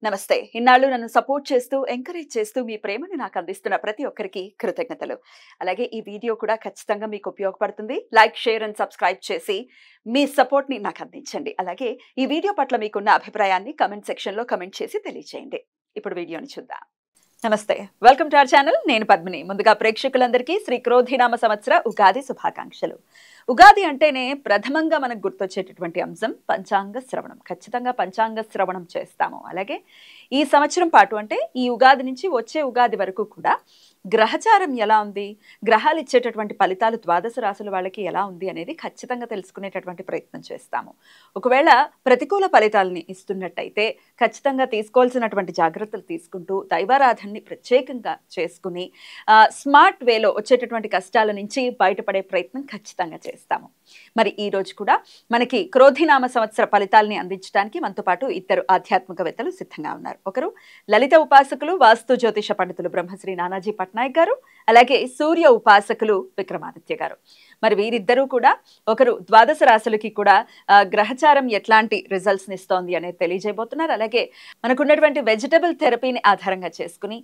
నమస్తే. ఇన్నాళ్ళు నన్ను సపోర్ట్ చేస్తూ, ఎంకరేజ్ చేస్తూ మీ ప్రేమని నాకు అందిస్తున్న ప్రతి ఒక్కరికి కృతజ్ఞతలు. అలాగే ఈ వీడియో కూడా ఖచ్చితంగా మీకు ఉపయోగపడుతుంది. లైక్, షేర్ అండ్ సబ్స్క్రైబ్ చేసి మీ సపోర్ట్‌ని నాకు అందించండి. అలాగే ఈ వీడియో పట్ల మీకున్న అభిప్రాయాన్ని కామెంట్ సెక్షన్‌లో కామెంట్ చేసి తెలియజేయండి. ఇప్పుడు వీడియోని చూద్దాం. నమస్తే. Welcome to our channel. నేను పద్మిని. ముందుగా ప్రేక్షకులందరికీ శ్రీ క్రోధినామ సంవత్సర ఉగాది శుభాకాంక్షలు. ఉగాది అంటేనే ప్రథమంగా మనకు గుర్తొచ్చేటటువంటి అంశం పంచాంగ శ్రవణం. ఖచ్చితంగా పంచాంగ శ్రవణం చేస్తాము. అలాగే ఈ సంవత్సరం పాటు అంటే ఈ ఉగాది నుంచి వచ్చే ఉగాది వరకు కూడా గ్రహచారం ఎలా ఉంది, గ్రహాలు ఇచ్చేటటువంటి ఫలితాలు ద్వాదశ రాశుల వాళ్ళకి ఎలా ఉంది అనేది ఖచ్చితంగా తెలుసుకునేటటువంటి ప్రయత్నం చేస్తాము. ఒకవేళ ప్రతికూల ఫలితాలని ఇస్తున్నట్టయితే ఖచ్చితంగా తీసుకోవాల్సినటువంటి జాగ్రత్తలు తీసుకుంటూ దైవారాధనని ప్రత్యేకంగా చేసుకుని స్మార్ట్ వేలో వచ్చేటటువంటి కష్టాల నుంచి బయటపడే ప్రయత్నం ఖచ్చితంగా చేస్తాము. మరి ఈ రోజు కూడా మనకి క్రోధినామ సంవత్సర ఫలితాలని అందించడానికి మనతో పాటు ఇద్దరు ఆధ్యాత్మికవేత్తలు సిద్ధంగా ఉన్నారు. ఒకరు లలిత ఉపాసకులు, వాస్తు జ్యోతిష పండితులు బ్రహ్మశ్రీ నానాజీ పట్నాయక్ గారు, అలాగే సూర్య ఉపాసకులు విక్రమాదిత్య గారు. మరి వీరిద్దరూ కూడా ఒకరు ద్వాదశ రాశులకి కూడా గ్రహచారం ఎట్లాంటి రిజల్ట్స్ ఇస్తోంది అనేది తెలియజేయబోతున్నారు. అలాగే మనకున్నటువంటి వెజిటబుల్ థెరపీని ఆధారంగా చేసుకుని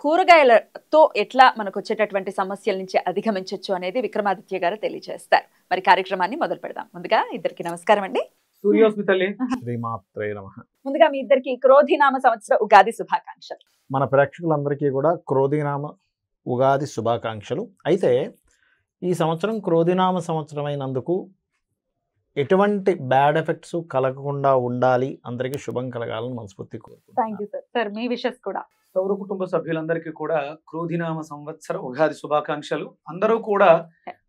కూరగాయలతో ఎట్లా మనకు వచ్చేటటువంటి సమస్యల నుంచి అధిగమించవచ్చు అనేది విక్రమాదిత్య గారు తెలియజేస్తారు. మరి కార్యక్రమాన్ని మొదలు పెడదాం. ముందుగా ఇద్దరికి నమస్కారం అండి. ముందుగా మీ ఇద్దరికి క్రోధినామ సంవత్సర ఉగాది శుభాకాంక్షలు. మన ప్రేక్షకులందరికీ కూడా క్రోధినామ ఉగాది శుభాకాంక్షలు. అయితే ఈ సంవత్సరం క్రోధినామ సంవత్సరం అయినందుకు ఎటువంటి బ్యాడ్ ఎఫెక్ట్స్ కలగకుండా ఉండాలి, అందరికీ శుభం కలగాలని మనస్ఫూర్తి కోరుకుంటున్నాను. మీ విషెస్ కూడా సౌర కుటుంబ సభ్యులందరికీ కూడా క్రోధినామ సంవత్సర ఉగాది శుభాకాంక్షలు. అందరూ కూడా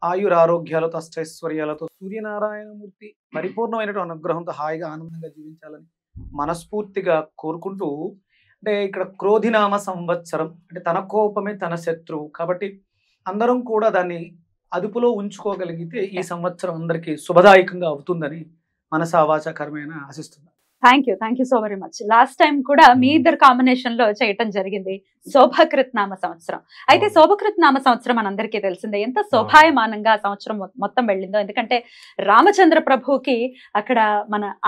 ఆయురారోగ్యాలతో అష్టైశ్వర్యాలతో సూర్యనారాయణమూర్తి పరిపూర్ణమైన అనుగ్రహంతో హాయిగా ఆనందంగా జీవించాలని మనస్ఫూర్తిగా కోరుకుంటూ, అంటే ఇక్కడ క్రోధినామ సంవత్సరం అంటే తన కోపమే తన శత్రువు కాబట్టి అందరం కూడా దాన్ని అదుపులో ఉంచుకోగలిగితే ఈ సంవత్సరం అందరికీ శుభదాయకంగా అవుతుందని మనసా వాచా కర్మేణ ఆశిస్తున్నాను. Thank you so very much. Last time కూడా మీ ఇద్దరు కాంబినేషన్ లో చేయటం జరిగింది శోభకృత్ నామ సంవత్సరం. అయితే శోభకృత్ నామ సంవత్సరం మనందరికీ తెలిసిందే ఎంత శోభాయమానంగా సంవత్సరం మొత్తం వెళ్ళిందో. ఎందుకంటే రామచంద్ర ప్రభుకి అక్కడ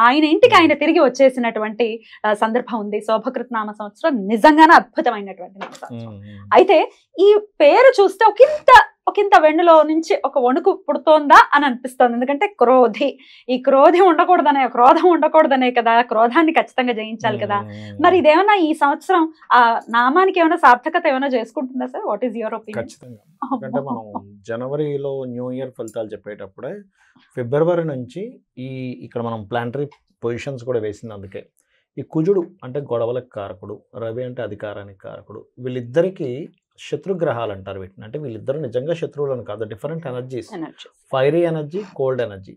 ఆయన ఇంటికి ఆయన తిరిగి వచ్చేసినటువంటి సందర్భం ఉంది. శోభకృత్ నామ సంవత్సరం నిజంగానే అద్భుతమైనటువంటి నామ సంవత్సరం. అయితే ఈ పేరు చూస్తే ఒకంత వెన్నులో నుంచి ఒక వణుకు పుడుతోందా అని అనిపిస్తోంది. ఎందుకంటే ఈ క్రోధం ఉండకూడదనే కదా, క్రోధాన్ని ఖచ్చితంగా జయించాలి కదా. మరి ఇదేమన్నా ఈ సంవత్సరం ఆ నామానికి ఏమైనా సార్థకత ఏమైనా చేసుకుంటుందా sir? What is your opinion? ఖచ్చితంగా. ఎందుకంటే మనం జనవరిలో న్యూ ఇయర్ ఫలితాలు చెప్పేటప్పుడే ఫిబ్రవరి నుంచి ఇక్కడ మనం ప్లానటరీ పొజిషన్స్ కూడా వేసింది. అందుకే ఈ కుజుడు అంటే గొడవలకు కారకుడు, రవి అంటే అధికారానికి కారకుడు, వీళ్ళిద్దరికీ శత్రుగ్రహాలు అంటారు వీటిని. అంటే వీళ్ళిద్దరు నిజంగా శత్రువులను కాదు, different energies. Fiery energy, cold energy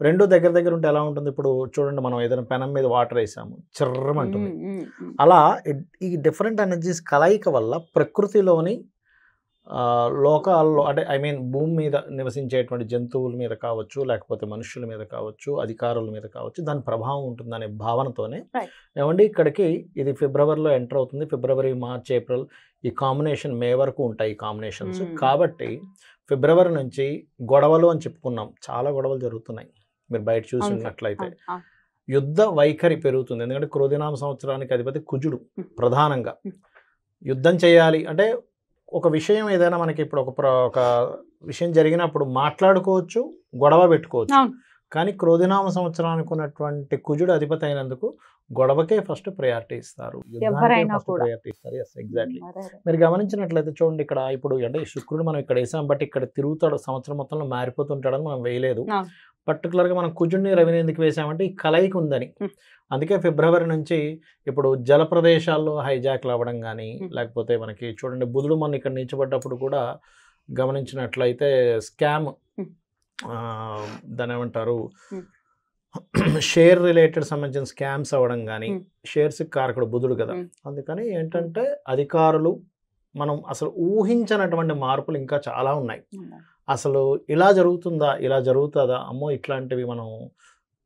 రెండు దగ్గర ఉంటే ఎలా ఉంటుంది? ఇప్పుడు చూడండి, మనం ఏదైనా పెనం మీద వాటర్ వేసాము, చిర్రమంటుంది. అలా ఈ డిఫరెంట్ ఎనర్జీస్ కలయిక వల్ల ప్రకృతిలోని లోకాల్లో అంటే భూమి మీద నివసించేటువంటి జంతువుల మీద కావచ్చు, లేకపోతే మనుషుల మీద కావచ్చు, అధికారుల మీద కావచ్చు, దాని ప్రభావం ఉంటుందనే భావనతోనే ఏమండి ఇక్కడికి ఇది ఫిబ్రవరిలో ఎంటర్ అవుతుంది. ఫిబ్రవరి, మార్చ్, ఏప్రిల్ ఈ కాంబినేషన్ మే వరకు ఉంటాయి ఈ కాంబినేషన్స్. కాబట్టి ఫిబ్రవరి నుంచి గొడవలు అని చెప్పుకున్నాం, చాలా గొడవలు జరుగుతున్నాయి. మీరు బయట చూసినట్లయితే యుద్ధ వైఖరి పెరుగుతుంది. ఎందుకంటే క్రోధినామ సంవత్సరానికి అధిపతి కుజుడు. ప్రధానంగా యుద్ధం చేయాలి అంటే ఒక విషయం ఏదైనా మనకి ఇప్పుడు ఒక విషయం జరిగినప్పుడు మాట్లాడుకోవచ్చు, గొడవ పెట్టుకోవచ్చు. కానీ క్రోధినామ సంవత్సరానికి ఉన్నటువంటి కుజుడు అధిపతి అయినందుకు గొడవకే ఫస్ట్ ప్రయారిటీ ఇస్తారు, ప్రయారిటీ ఇస్తారు. ఎగ్జాక్ట్లీ. మీరు గమనించినట్లయితే చూడండి, ఇక్కడ ఇప్పుడు అంటే శుక్రుడు మనం ఇక్కడ వేసాం, బట్ ఇక్కడ తిరుగుతాడు, సంవత్సరం మొత్తంలో మారిపోతుంటాడని మనం వేయలేదు. పర్టికులర్గా మనం కుజుడిని, రవిని ఎందుకు వేసామంటే ఈ కలయిక ఉందని. అందుకే ఫిబ్రవరి నుంచి ఇప్పుడు జల ప్రదేశాల్లో హైజాక్లు అవ్వడం కానీ, లేకపోతే మనకి చూడండి బుధుడు మన ఇక్కడ నిలిచబడ్డప్పుడు కూడా గమనించినట్లయితే స్కామ్, దాని ఏమంటారు, షేర్ రిలేటెడ్ సంబంధించిన స్కామ్స్ అవ్వడం కానీ, షేర్స్ కారకుడు బుధుడు కదా. అందుకని ఏంటంటే అధికారులు మనం అసలు ఊహించినటువంటి మార్పులు ఇంకా చాలా ఉన్నాయి. అసలు ఇలా జరుగుతుందా, ఇలా జరుగుతుందా, అమ్మో ఇట్లాంటివి మనం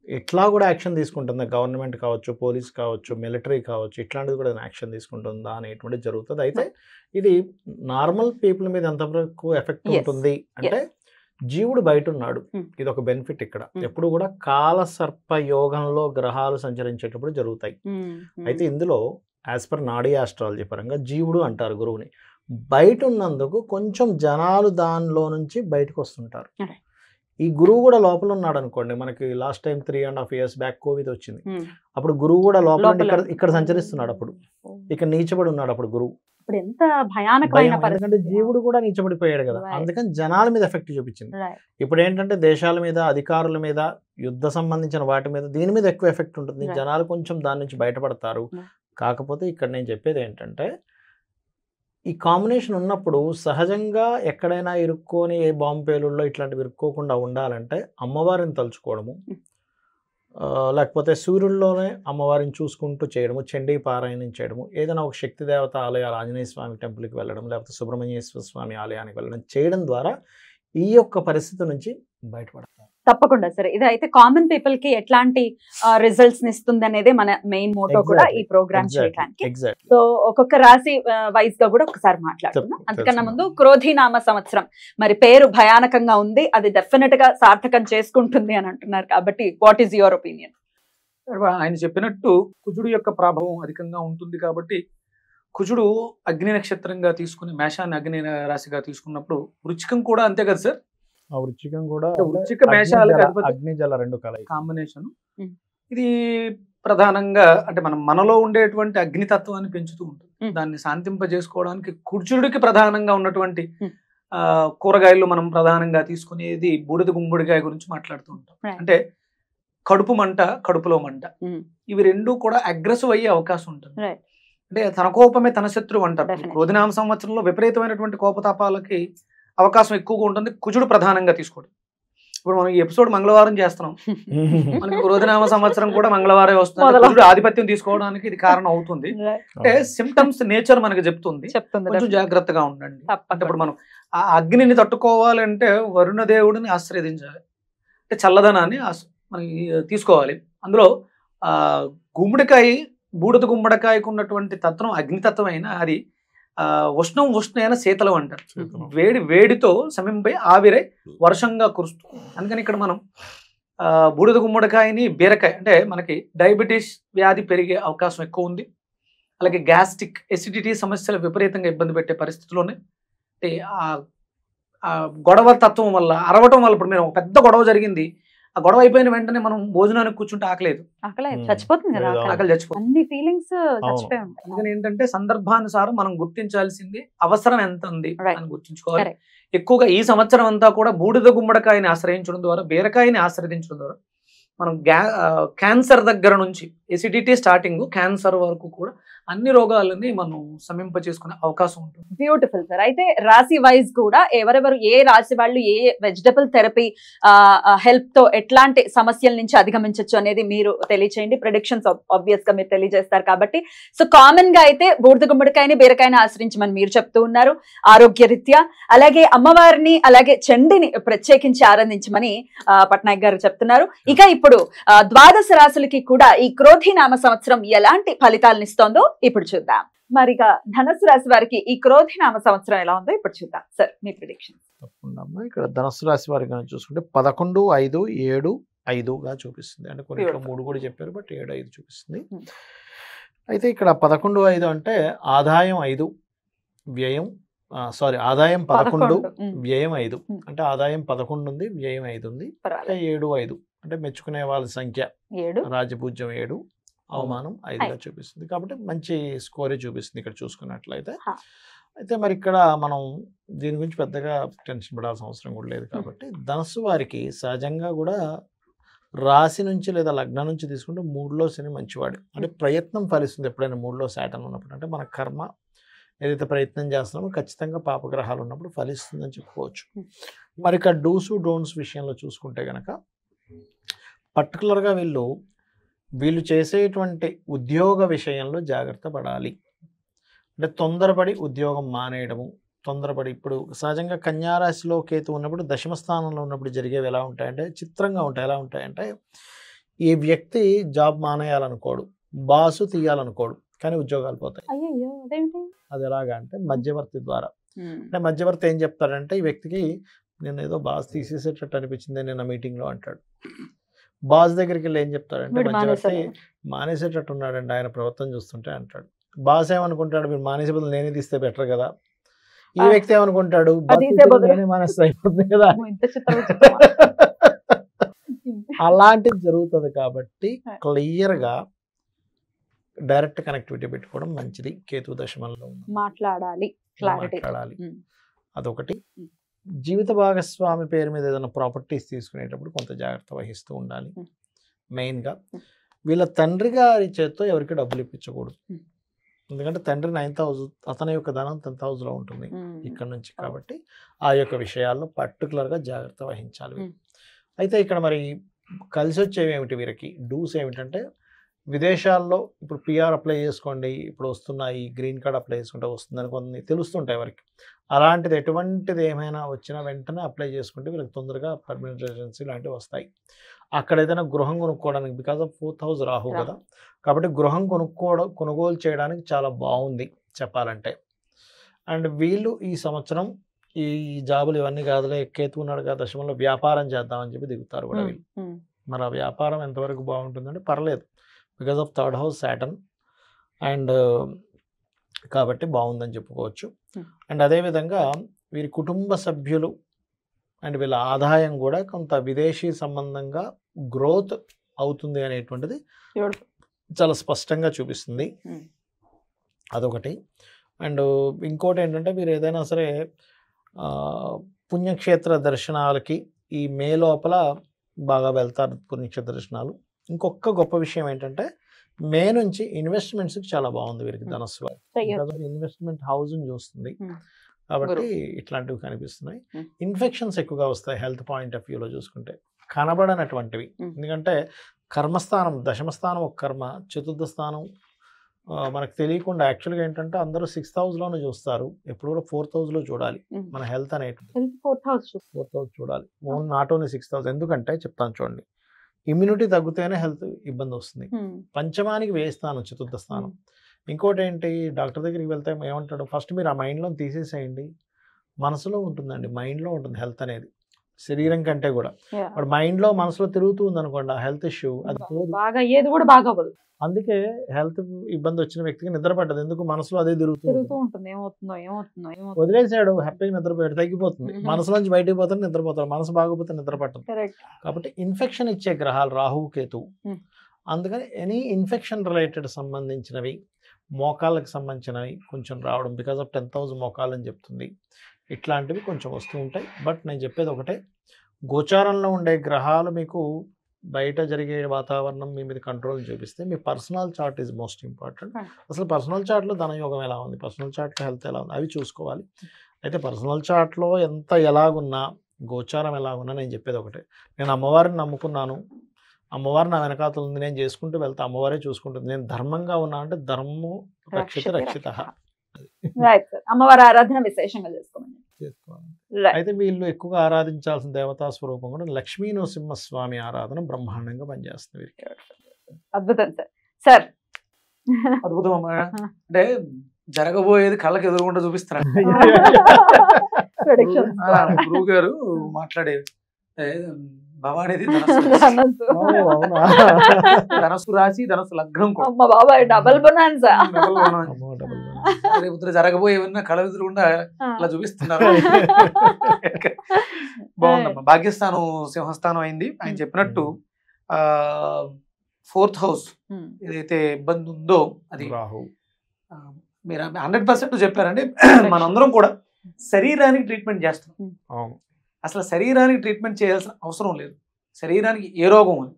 ఇట్లా కూడా యాక్షన్ తీసుకుంటుందా, గవర్నమెంట్ కావచ్చు, పోలీస్ కావచ్చు, మిలిటరీ కావచ్చు, ఇట్లాంటిది కూడా యాక్షన్ తీసుకుంటుందా అనేటువంటి జరుగుతుంది. అయితే ఇది నార్మల్ పీపుల్ మీద ఎంతవరకు ఎఫెక్ట్ ఉంటుంది అంటే జీవుడు బయట ఉన్నాడు. Hmm. ఇది ఒక బెనిఫిట్ ఇక్కడ. Hmm. ఎప్పుడు కూడా కాలసర్ప యోగంలో గ్రహాలు సంచరించేటప్పుడు జరుగుతాయి. అయితే ఇందులో యాజ్ పర్ నాడీ ఆస్ట్రాలజీ పరంగా జీవుడు అంటారు గురువుని. బయట ఉన్నందుకు కొంచెం జనాలు దానిలో నుంచి బయటకు వస్తుంటారు. Okay. ఈ గురువు కూడా లోపల ఉన్నాడు అనుకోండి. మనకి last time 3.5 years back Covid వచ్చింది. అప్పుడు గురువు కూడా లోపల ఇక్కడ సంచరిస్తున్నాడు. అప్పుడు ఇక్కడ నీచబడి ఉన్నాడు అప్పుడు గురువు. ఇప్పుడు ఎంత భయానకమైన ఎందుకంటే జీవుడు కూడా నీచబడిపోయాడు కదా. అందుకని జనాల మీద ఎఫెక్ట్ చూపించింది. ఇప్పుడు ఏంటంటే దేశాల మీద, అధికారుల మీద, యుద్ధ సంబంధించిన వాటి మీద, దీని మీద ఎక్కువ ఎఫెక్ట్ ఉంటుంది. జనాలు కొంచెం దాని నుంచి బయటపడతారు. కాకపోతే ఇక్కడ నేను చెప్పేది ఏంటంటే ఈ కాంబినేషన్ ఉన్నప్పుడు సహజంగా ఎక్కడైనా ఇరుక్కొని ఏ బాంబు పేలుల్లో ఇట్లాంటివి ఇరుక్కోకుండా ఉండాలంటే అమ్మవారిని తలుచుకోవడము, లేకపోతే సూర్యుల్లోనే అమ్మవారిని చూసుకుంటూ చేయడము, చండీ పారాయణం చేయడము, ఏదైనా ఒక శక్తి దేవత ఆలయాలు, ఆంజనేయ స్వామి టెంపుల్కి వెళ్ళడం, లేకపోతే సుబ్రహ్మణ్యేశ్వర స్వామి ఆలయానికి వెళ్ళడం చేయడం ద్వారా ఈ యొక్క పరిస్థితి నుంచి బయటపడతారు. తప్పకుండా సరే. ఇది అయితే కామన్ పీపుల్ కి ఎట్లాంటి రిజల్ట్స్ ఇస్తుంది అనేది మన మెయిన్ మోటో కూడా ఈ ప్రోగ్రామ్ చేయడానికి. సో ఒక్కొక్క రాశి వైజ్ గా కూడా ఒకసారి మాట్లాడుకుందాం. అంతకన్నా ముందు క్రోధినామ సంవత్సరం మరి పేరు భయానకంగా ఉంది, అది డెఫినెట్ గా సార్థకం చేసుకుంటుంది అని అంటున్నారు. కాబట్టి వాట్ ఈస్ యువర్ ఒపీనియన్? ఆయన చెప్పినట్టు కుజుడు యొక్క ప్రభావం అధికంగా ఉంటుంది కాబట్టి కుజుడు అగ్ని నక్షత్రంగా తీసుకుని మేషాన్ని అగ్ని రాశిగా తీసుకున్నప్పుడు వృచ్చికం కూడా అంతే కదా సార్. వృచ్చికం కూడా వృచ్చిక మేషాలకు అగ్ని జల రెండు కాంబినేషన్. ఇది ప్రధానంగా అంటే మనలో ఉండేటువంటి అగ్నితత్వాన్ని పెంచుతూ ఉంటుంది. దాన్ని శాంతింపజేసుకోవడానికి కుజుడికి ప్రధానంగా ఉన్నటువంటి కూరగాయలు మనం ప్రధానంగా తీసుకునేది బూడిద గుమ్మడికాయ గురించి మాట్లాడుతూ ఉంటాం. అంటే కడుపు మంట, కడుపులో మంట, ఇవి రెండు కూడా అగ్రెసివ్ అయ్యే అవకాశం ఉంటుంది. అంటే తన కోపమే తన శత్రువు అంటారు. క్రోధినామ సంవత్సరంలో విపరీతమైనటువంటి కోపతాపాలకి అవకాశం ఎక్కువగా ఉంటుంది కుజుడు ప్రధానంగా తీసుకోవడం. ఇప్పుడు మనం ఈ ఎపిసోడ్ మంగళవారం చేస్తున్నాం, మనకి క్రోధినామ సంవత్సరం కూడా మంగళవారం వస్తుంది. కుజుడు ఆధిపత్యం తీసుకోవడానికి ఇది కారణం అవుతుంది. అంటే సిమ్టమ్స్ నేచర్ మనకి చెప్తుంది, కొంచెం జాగ్రత్తగా ఉండండి. అంటే ఇప్పుడు మనం ఆ అగ్నిని తట్టుకోవాలంటే వరుణ దేవుడిని ఆశ్రయించాలి, అంటే చల్లదనాన్ని మనకి తీసుకోవాలి. అందులో గుమ్మడికాయ, బూడిద గుమ్మడికాయకు ఉన్నటువంటి తత్వం అగ్నితత్వం అయినా అది ఉష్ణమైన శీతలం అంటారు. వేడితో సమయంపై ఆవిరై వర్షంగా కురుస్తుంది. అందుకని ఇక్కడ మనం బూడిద గుమ్మడికాయని, బీరకాయ అంటే మనకి డయాబెటీస్ వ్యాధి పెరిగే అవకాశం ఎక్కువ ఉంది. అలాగే గ్యాస్ట్రిక్ ఎసిడిటీ సమస్యలు విపరీతంగా ఇబ్బంది పెట్టే పరిస్థితుల్లోనే అంటే ఆ గొడవ తత్వం వల్ల, అరవటం వల్ల, ఇప్పుడు మేము పెద్ద గొడవ జరిగింది, ఆ గొడవ అయిపోయిన వెంటనే మనం భోజనానికి కూర్చుంటే ఆకలేదు, చచ్చిపోతుంది కదా, ఆకలి చచ్చిపోతుంది. అన్ని ఫీలింగ్స్ చచ్చిపోయి ఉంటాయి. అందుకని ఏంటంటే సందర్భానుసారం మనం గుర్తించాల్సింది అవసరం ఎంత ఉంది అని గుర్తించుకోవాలి. ఎక్కువగా ఈ సంవత్సరం అంతా కూడా బూడిద గుమ్మడికాయని ఆశ్రయించడం ద్వారా, బీరకాయని ఆశ్రయించడం ద్వారా మనం క్యాన్సర్ దగ్గర నుంచి ఎసిడిటీ స్టార్టింగ్ క్యాన్సర్ వరకు కూడా అన్ని రోగాలని మనం సమీప చేసుకునే అవకాశం ఉంటుంది. Beautiful sir. అయితే రాశి వైజ్ కూడా ఎవరెవరు ఏ రాశి వాళ్ళు ఏ వెజిటబుల్ థెరపీ హెల్ప్ తో ఎట్లాంటి సమస్యల నుంచి అధిగమించవచ్చు అనేది మీరు తెలియచేయండి. ప్రెడిక్షన్స్ ఆబ్వియస్ గా మీరు తెలియజేస్తారు కాబట్టి. సో కామన్ గా అయితే బూడిద గుమ్మడికాయని, బీరకాయని ఆశ్రయించమని మీరు చెప్తూ ఉన్నారు ఆరోగ్య రీత్యా. అలాగే అమ్మవారిని, అలాగే చండిని ప్రత్యేకించి ఆరాధించమని పట్నాయక్ గారు చెప్తున్నారు. ఇక ఇప్పుడు ద్వాదశ రాశులకి కూడా ఈ క్రోధినామ సంవత్సరం ఎలాంటి ఫలితాలను ఇస్తోందో ఇప్పుడు చూద్దాం. మరిగా ధనుసు రాశి వారికి ఈ క్రోధినామ సంవత్సరం ఎలా ఉందో ఇప్పుడు చూద్దాం సార్, మీ ప్రిడిక్షన్. తప్పకుండా అమ్మా. ఇక్కడ ధనుసు రాశి వారికి చూసుకుంటే 11, 5, 7, 5గా చూపిస్తుంది. అంటే కొన్ని 3 కూడా చెప్పారు, బట్ 7, 5 చూపిస్తుంది. అయితే ఇక్కడ 11, 5 అంటే ఆదాయం 5, వ్యయం ఆదాయం 11, వ్యయం 5. అంటే ఆదాయం 11 ఉంది, వ్యయం 5 ఉంది. 7, 5 అంటే మెచ్చుకునే వాళ్ళ సంఖ్య 7, రాజపూజ్యం 7, అవమానం 5గా చూపిస్తుంది. కాబట్టి మంచి స్కోరే చూపిస్తుంది ఇక్కడ చూసుకున్నట్లయితే. అయితే మరి ఇక్కడ మనం దీని గురించి పెద్దగా టెన్షన్ పడాల్సిన అవసరం కూడా లేదు. కాబట్టి ధనుసు వారికి సహజంగా కూడా రాశి నుంచి లేదా లగ్నం నుంచి తీసుకుంటే 3లో శని మంచివాడు. అంటే ప్రయత్నం ఫలిస్తుంది ఎప్పుడైనా 3లో శాటన్ ఉన్నప్పుడు. అంటే మన కర్మ ఏదైతే ప్రయత్నం చేస్తున్నామో ఖచ్చితంగా పాపగ్రహాలు ఉన్నప్పుడు ఫలిస్తుందని చెప్పుకోవచ్చు. మరి ఇక్కడ డూసు డోన్స్ విషయంలో చూసుకుంటే కనుక పర్టికులర్గా వీళ్ళు చేసేటువంటి ఉద్యోగ విషయంలో జాగ్రత్త పడాలి. అంటే తొందరపడి ఉద్యోగం మానేయడము, తొందరపడి ఇప్పుడు సహజంగా కన్యారాశిలో కేతు ఉన్నప్పుడు దశమ స్థానంలో ఉన్నప్పుడు జరిగేవి ఎలా ఉంటాయంటే చిత్రంగా ఉంటాయి. ఎలా ఉంటాయంటే ఈ వ్యక్తి జాబ్ మానేయాలనుకోడు, బాసు తీయాలనుకోడు, కానీ ఉద్యోగాలు పోతాయి. అది ఎలాగా అంటే మధ్యవర్తి ద్వారా. అంటే మధ్యవర్తి ఏం చెప్తాడంటే ఈ వ్యక్తికి నేను ఏదో బాస్ తీసేసేటట్టు అనిపించింది నేను మీటింగ్లో అంటాడు. బాస్ దగ్గరికి వెళ్ళి ఏం చెప్తాడంటే వీడు మధ్యవర్తి మానేశాడు. మానేసేటట్టు ఉన్నాడండి ఆయన ప్రవర్తన చూస్తుంటే అంటాడు. బాస్ ఏమనుకుంటాడు, మీరు మానేసే బదులు నేనే తీస్తే బెటర్ కదా. ఈ వ్యక్తి ఏమనుకుంటాడు, బాస్ తీసే తీస్తే బదులు నేనే మానేస్తే అయిపోతుంది కదా. ఇంత చిత్రం అలాంటిది జరుగుతుంది కాబట్టి క్లియర్గా డైరెక్ట్ కనెక్టివిటీ పెట్టుకోవడం మంచిది. కేతు దశమంలో మాట్లాడాలి, క్లారిటీ. మాట్లాడాలి, అదొకటి. జీవిత భాగస్వామి పేరు మీద ఏదైనా ప్రాపర్టీస్ తీసుకునేటప్పుడు కొంత జాగ్రత్త వహిస్తూ ఉండాలి. మెయిన్గా వీళ్ళ తండ్రి గారి చేత్తో ఎవరికి డబ్బులు ఇప్పించకూడదు. ఎందుకంటే తండ్రి 9th హౌస్, అతని యొక్క ధనం 10th హౌస్లో ఉంటుంది ఇక్కడ నుంచి. కాబట్టి ఆ యొక్క విషయాల్లో పర్టికులర్గా జాగ్రత్త వహించాలి. అయితే ఇక్కడ మరి కలిసి వచ్చేవి ఏమిటి వీరికి డూస్ ఏమిటంటే, విదేశాల్లో ఇప్పుడు పిఆర్ అప్లై చేసుకోండి, ఇప్పుడు వస్తున్నాయి, గ్రీన్ కార్డ్ అప్లై చేసుకుంటే వస్తుందని కొన్ని తెలుస్తుంటాయి వారికి. అలాంటిది ఎటువంటిది ఏమైనా వచ్చినా వెంటనే అప్లై చేసుకుంటే వీళ్ళకి తొందరగా పర్మనెంట్ రెసిడెన్సీ లాంటివి వస్తాయి. అక్కడ ఏదైనా గృహం కొనుక్కోవడానికి, because of 4th house Rahu కదా, కాబట్టి గృహం కొనుగోలు చేయడానికి చాలా బాగుంది చెప్పాలంటే. అండ్ వీళ్ళు ఈ సంవత్సరం ఈ జాబులు ఇవన్నీ కాదులే, కేతు ఉన్నాడు కదా దశమంలో, వ్యాపారం చేద్దామని చెప్పి దిగుతారు కూడా వీళ్ళు. మరి ఆ వ్యాపారం ఎంతవరకు బాగుంటుందంటే పర్లేదు, because of 3rd house Saturn, and కాబట్టి బాగుందని చెప్పుకోవచ్చు. అండ్ అదేవిధంగా వీరి కుటుంబ సభ్యులు అండ్ వీళ్ళ ఆదాయం కూడా కొంత విదేశీ సంబంధంగా గ్రోత్ అవుతుంది అనేటువంటిది చాలా స్పష్టంగా చూపిస్తుంది. అదొకటి. అండ్ ఇంకోటి ఏంటంటే, మీరు ఏదైనా సరే పుణ్యక్షేత్ర దర్శనాలకి ఈ మే లోపల బాగా వెళ్తారు, పుణ్యక్షేత్ర దర్శనాలు. ఇంకొక గొప్ప విషయం ఏంటంటే, మే నుంచి ఇన్వెస్ట్మెంట్స్కి చాలా బాగుంది వీరికి ధనస్సు. ఇన్వెస్ట్మెంట్ హౌస్ని చూస్తుంది కాబట్టి ఇట్లాంటివి కనిపిస్తున్నాయి. ఇన్ఫెక్షన్స్ ఎక్కువగా వస్తాయి హెల్త్ పాయింట్ ఆఫ్ వ్యూలో చూసుకుంటే, కనబడనటువంటివి. ఎందుకంటే కర్మస్థానం, దశమస్థానం ఒక కర్మ, చతుర్థ స్థానం మనకు తెలియకుండా యాక్చువల్గా ఏంటంటే అందరూ 6th హౌస్లోనే చూస్తారు, ఎప్పుడు కూడా 4th హౌస్లో చూడాలి మన హెల్త్ అనేటువంటి. 4th హౌస్ చూడాలి, నాట్ ఓన్లీ 6th హౌస్. ఎందుకంటే చెప్తాను చూడండి, ఇమ్యూనిటీ తగ్గితేనే హెల్త్ ఇబ్బంది వస్తుంది. పంచమానికి వేస్తాను చతుర్థ స్థానం. ఇంకోటి ఏంటి, డాక్టర్ దగ్గరికి వెళ్తే ఏమంటాడు, ఫస్ట్ మీరు ఆ మైండ్లో తీసేసేయండి, మనసులో ఉంటుందండి, మైండ్లో ఉంటుంది హెల్త్ అనేది, శరీరం కంటే కూడా. బట్ మైండ్లో మనసులో తిరుగుతూ ఉంది అనుకోండి ఆ హెల్త్ ఇష్యూ, అది బాగా ఏది కూడా బాగా అవ్వదు. అందుకే హెల్త్ ఇబ్బంది వచ్చిన వ్యక్తికి నిద్ర పట్టదు, ఎందుకు మనసులో అదే తిరుగుతూ ఉంటుంది. వదిలేసాడు హ్యాపీగా నిద్రపోయాడు, తగ్గిపోతుంది. మనసులోంచి బయటకు పోతాడు, నిద్రపోతాడు. మనసు బాగోపోతే నిద్ర పట్టదు. కాబట్టి ఇన్ఫెక్షన్ ఇచ్చే గ్రహాలు రాహు కేతు. అందుకని ఎనీ ఇన్ఫెక్షన్ రిలేటెడ్ సంబంధించినవి, మోకాళ్ళకి సంబంధించినవి కొంచెం రావడం, బికాస్ ఆఫ్ 10th హౌస్ మోకాలు అని చెప్తుంది, ఇట్లాంటివి కొంచెం వస్తూ ఉంటాయి. బట్ నేను చెప్పేది ఒకటే, గోచారంలో ఉండే గ్రహాలు మీకు బయట జరిగే వాతావరణం మీ మీద కంట్రోల్ చూపిస్తే మీ personal chart is most important. అసలు పర్సనల్ చార్ట్లో ధనయోగం ఎలా ఉంది, పర్సనల్ చార్ట్లో హెల్త్ ఎలా ఉంది, అవి చూసుకోవాలి. అయితే పర్సనల్ చార్ట్లో ఎంత ఎలాగున్నా, గోచారం ఎలాగున్నా, నేను చెప్పేది ఒకటే, నేను అమ్మవారిని నమ్ముకున్నాను, అమ్మవారు నా వెనకాతలు ఉంది, నేను చేసుకుంటూ వెళ్తా, అమ్మవారే చూసుకుంటుంది. నేను ధర్మంగా ఉన్నా అంటే ధర్మము రక్షిత రక్షిత. అమ్మవారి ఆరాధన విశేషంగా చేసుకోవాలి. అయితే వీళ్ళు ఎక్కువగా ఆరాధించాల్సిన దేవతా స్వరూపం కూడా లక్ష్మీ నరసింహస్వామి ఆరాధన బ్రహ్మాండంగా పనిచేస్తుంది వీరికి. అద్భుతం సార్. అద్భుతం అమ్మా. అంటే జరగబోయేది కళ్ళకి ఎదురుగుండా చూపిస్తారు గురువు గారు మాట్లాడేది. భవానేది ధనస్సు రాశి, ధనస్సు లగ్నం డబల్ బొనాన్సా. రేపు జరగబోయేవన్నా కళ ఎదురుగుండా అలా చూపిస్తున్నారు. బాగుందమ్మా. భాగ్యస్థానం సింహస్థానం అయింది. ఆయన చెప్పినట్టు 4th హౌస్ ఏదైతే ఇబ్బంది ఉందో అది మీరు 100% చెప్పారండి. మనందరం కూడా శరీరానికి ట్రీట్మెంట్ చేస్తున్నాం. అసలు శరీరానికి ట్రీట్మెంట్ చేయాల్సిన అవసరం లేదు. శరీరానికి ఏ రోగం అని,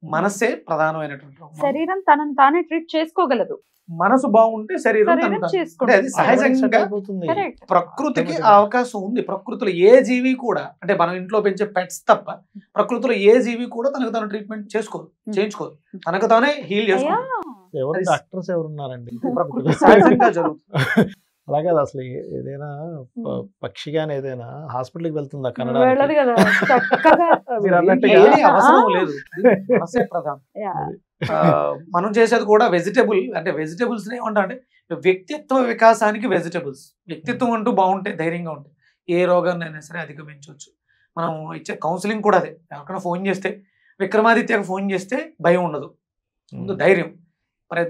మనసే ప్రధానమైనటువంటి రోగం. శరీరం తనను తానే ట్రీట్ చేసుకోగలదు. మనసు బాగుంటే శరీరం అది సహజంగా ప్రకృతికి అవకాశం ఉంది. ప్రకృతిలో ఏ జీవి కూడా, అంటే మనం ఇంట్లో పెంచే పెట్స్ తప్ప ప్రకృతిలో ఏ జీవి కూడా తనకు తాను ట్రీట్మెంట్ చేయించుకోదు, తనకు తానే హీల్ చేసుకోదు. డాక్టర్స్ ఎవరున్నారండి, ప్రకృతి సహజంగా జరుగుతుంది. అలాగే అసలు ఏదైనా పక్షి కానీ ఏదైనా హాస్పిటల్కి వెళ్తుందా కన్నడ, అవసరం లేదు. మనం చేసేది కూడా వెజిటబుల్, అంటే వెజిటబుల్స్ ఏమంటా అంటే వ్యక్తిత్వ వికాసానికి వెజిటబుల్స్. వ్యక్తిత్వం అంటూ బాగుంటే ధైర్యంగా ఉంటాయి. ఏ రోగాన్ని అయినా సరే అధిగమించవచ్చు. మనం ఇచ్చే కౌన్సిలింగ్ కూడా అదే. ఎవరికైనా ఫోన్ చేస్తే, విక్రమాదిత్యకు ఫోన్ చేస్తే భయం ఉండదు, ముందు ధైర్యం. మరి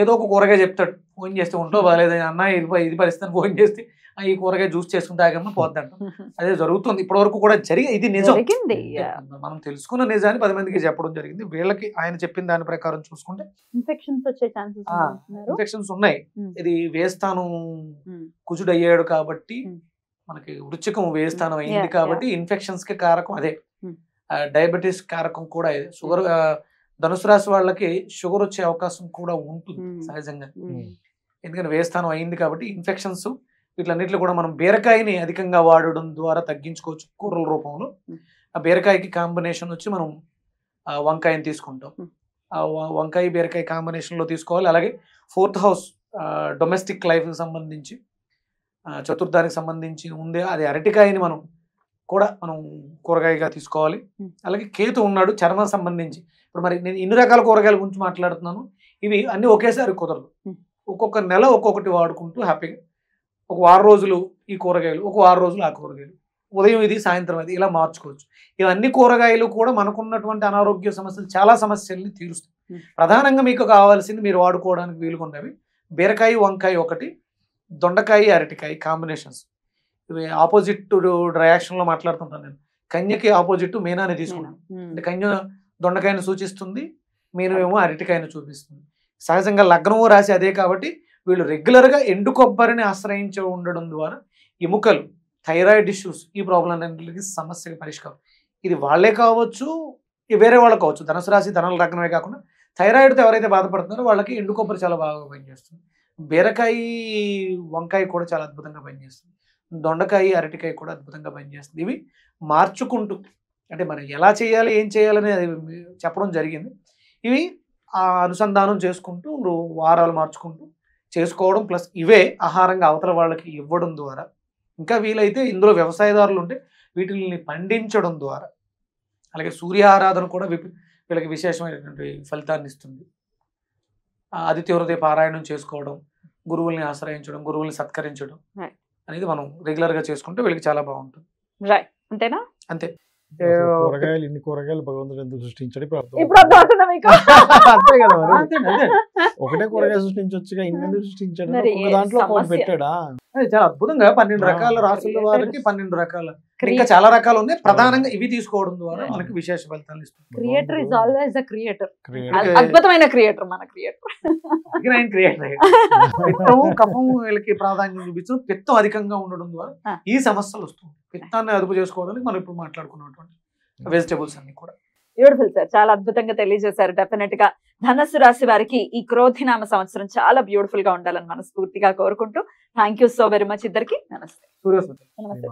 ఏదో ఒక కూరగాయ చెప్తాడు ఫోన్ చేస్తే, ఉంటో బాగాలేదు అన్న ఇది పరిస్థితి ఫోన్ చేస్తే ఈ కూరగాయ జ్యూస్ చేసుకుంటే ఆగమ్మా పోద్దంట. అదే జరుగుతుంది ఇప్పటి వరకు కూడా ఇది నిజం. మనం తెలుసుకున్న నిజాన్ని 10 మందికి చెప్పడం జరిగింది. వీళ్ళకి ఆయన చెప్పిన దాని ప్రకారం చూసుకుంటే ఇన్ఫెక్షన్స్ వచ్చే ఛాన్సెస్ ఇన్ఫెక్షన్స్ ఉన్నాయి. ఇది వేస్తాను కుజుడు అయ్యాడు కాబట్టి, మనకి వృచ్చికం వేస్తానం అయింది కాబట్టి ఇన్ఫెక్షన్స్ కి కారకం అదే. డయాబెటీస్ కారకం కూడా ఇదే. షుగర్ ధనుసు రాశి వాళ్ళకి షుగర్ వచ్చే అవకాశం కూడా ఉంటుంది సహజంగా, ఎందుకంటే వేస్తానం అయింది కాబట్టి. ఇన్ఫెక్షన్స్ వీటిలన్నింటిలో కూడా మనం బీరకాయని అధికంగా వాడడం ద్వారా తగ్గించుకోవచ్చు కూరల రూపంలో. ఆ బీరకాయకి కాంబినేషన్ వచ్చి మనం వంకాయని తీసుకుంటాం. ఆ వంకాయ బీరకాయ కాంబినేషన్లో తీసుకోవాలి. అలాగే 4th హౌస్ డొమెస్టిక్ లైఫ్కి సంబంధించి, చతుర్థానికి సంబంధించి ఉంది, అది అరటికాయని మనం కూరగాయగా తీసుకోవాలి. అలాగే కేతు ఉన్నాడు చర్మం సంబంధించి. ఇప్పుడు మరి నేను ఇన్ని రకాల కూరగాయల గురించి మాట్లాడుతున్నాను, ఇవి అన్ని ఒకేసారి కుదరదు. ఒక్కొక్క నెల ఒక్కొక్కటి వాడుకుంటూ హ్యాపీగా ఒక వారం రోజులు ఈ కూరగాయలు, ఒక వారం రోజులు ఆ కూరగాయలు, ఉదయం ఇది సాయంత్రం అది, ఇలా మార్చుకోవచ్చు. ఇవన్నీ కూరగాయలు కూడా మనకున్నటువంటి అనారోగ్య సమస్యలు, చాలా సమస్యల్ని తీరుస్తాయి. ప్రధానంగా మీకు కావాల్సింది మీరు వాడుకోవడానికి వీలుకున్నవి బీరకాయ, వంకాయ ఒకటి, దొండకాయ, అరటికాయ కాంబినేషన్స్. ఇవి ఆపోజిట్ రియాక్షన్లో మాట్లాడుతుంటాను నేను. కన్యకి ఆపోజిట్ మీనాన్ని తీసుకున్నాను. అంటే కన్య దొండకాయను సూచిస్తుంది, మీనేమో అరటికాయను చూపిస్తుంది. సహజంగా లగ్నము రాసి అదే కాబట్టి వీళ్ళు రెగ్యులర్గా ఎండు కొబ్బరిని ఆశ్రయించి ఉండడం ద్వారా ఎముకలు, థైరాయిడ్ ఇష్యూస్, ఈ ప్రాబ్లంకి సమస్యకి పరిష్కారం. ఇది వాళ్ళే కావచ్చు, వేరే వాళ్ళకి కావచ్చు. ధనుసు రాశి ధనుల లగ్నమే కాకుండా థైరాయిడ్తో ఎవరైతే బాధపడుతున్నారో వాళ్ళకి ఎండు కొబ్బరి చాలా బాగా పనిచేస్తుంది. బీరకాయ, వంకాయ కూడా చాలా అద్భుతంగా పనిచేస్తుంది. దొండకాయ, అరటికాయ కూడా అద్భుతంగా పనిచేస్తుంది. ఇవి మార్చుకుంటూ, అంటే మనం ఎలా చేయాలి, ఏం చేయాలని అది చెప్పడం జరిగింది. ఇవి ఆ అనుసంధానం చేసుకుంటూ వారాలు మార్చుకుంటూ చేసుకోవడం, ప్లస్ ఇవే ఆహారంగా అవతల వాళ్ళకి ఇవ్వడం ద్వారా, ఇంకా వీలైతే ఇందులో వ్యవసాయదారులు ఉంటే వీటిని పండించడం ద్వారా, అలాగే సూర్య ఆరాధన కూడా వీళ్ళకి విశేషమైనటువంటి ఫలితాన్ని ఇస్తుంది. ఆదిత్య హృదయ పారాయణం చేసుకోవడం, గురువుల్ని ఆశ్రయించడం, గురువుల్ని సత్కరించడం అనేది మనం రెగ్యులర్గా చేసుకుంటే వీళ్ళకి చాలా బాగుంటుంది. రైట్, అంతేనా? అంతే. కూరగాయలు, ఇన్ని కూరగాయలు భగవంతుడు ఎందుకు సృష్టించాడు ఇప్పుడు అర్థమవుతుందా మీకు? అంతే కదా మరి. ఒకటే కూరగాయ సృష్టించొచ్చుగా, ఇన్ని ఎందుకు సృష్టించాడు? ఒక దాంట్లో ఒకటి పెట్టాడా? చాలా అద్భుతంగా 12 రకాల రాసుల వారికి 12 రకాల, ఇంకా చాలా రకాలు ఉన్నాయి. ప్రధానంగా ఇవి తీసుకోవడం ద్వారా మనకి విశేష ఫలితాలు ఇస్తుంది. Creator is always the creator. అద్భుతమైన క్రియేటర్ మన క్రియేటర్. పిత్తము, కఫం వీళ్ళకి ప్రాధాన్యం చూపించడం, పిత్తం అధికంగా ఉండడం ద్వారా ఈ సమస్యలు వస్తుంది. పిత్తాన్ని అదుపు చేసుకోవడానికి మనం ఇప్పుడు మాట్లాడుకున్నటువంటి వెజిటబుల్స్ అన్ని కూడా. బ్యూటిఫుల్ సార్, చాలా అద్భుతంగా తెలియజేశారు. డెఫినెట్ గా ధనస్సు రాశి వారికి ఈ క్రోధినామ సంవత్సరం చాలా బ్యూటిఫుల్ గా ఉండాలని మనస్ఫూర్తిగా కోరుకుంటూ thank you so very much ఇద్దరికి. నమస్తే. సూర్యోస్మిత. నమస్తే.